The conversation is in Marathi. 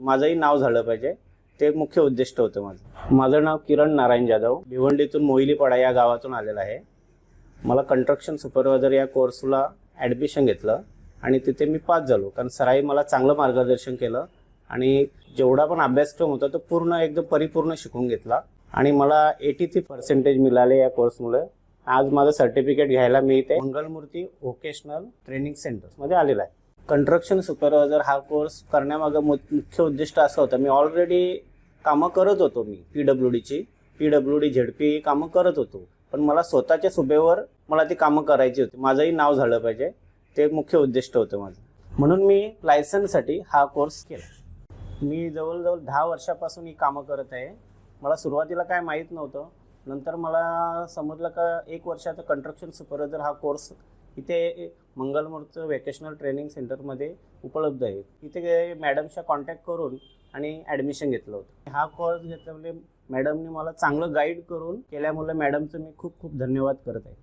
माझंही नाव झालं पाहिजे, ते एक मुख्य उद्दिष्ट होतं माझं. माझं नाव किरण नारायण जाधव, भिवंडीतून मोहिलीपाडा या गावातून आलेलं आहे. मला कंस्ट्रक्शन सुपरवायझर या कोर्सला ॲडमिशन घेतलं आणि तिथे मी पास झालो, कारण सरांनी मला चांगलं मार्गदर्शन केलं आणि जेवढा पण अभ्यासक्रम होता तो पूर्ण एकदम परिपूर्ण शिकून घेतला आणि मला 83% मिळाले या कोर्समुळे. आज माझं सर्टिफिकेट घ्यायला मी इथे मंगलमूर्ती व्होकेशनल ट्रेनिंग सेंटरमध्ये आलेला आहे. कंस्ट्रक्शन सुपरवायझर हा कोर्स करण्यामागं मुख्य उद्दिष्ट असं होतं, मी ऑलरेडी कामं करत होतो. मी PWD ZP कामं करत होतो, पण मला स्वतःच्या सुबेवर मला ती कामं करायची होती. माझंही नाव झालं पाहिजे, ते एक मुख्य उद्दिष्ट होतं माझं. म्हणून मी लायसन्ससाठी हा कोर्स केला. मी जवळजवळ 10 वर्षापासून ही कामं करत आहे. मला सुरुवातीला काय माहीत नव्हतं, नंतर मला समजलं का 1 वर्षाचा कंस्ट्रक्शन सुपरवायझर हा कोर्स इथे मंगलमूर्ती व्होकेशनल ट्रेनिंग सेंटरमध्ये उपलब्ध आहे. इथे मॅडमच्या कॉन्टॅक्ट करून आणि ॲडमिशन घेतलं होतं. हा कोर्स घेतल्यामुळे मॅडमने मला चांगलं गाईड करून केल्यामुळे मॅडमचं मी खूप खूप धन्यवाद करत आहे.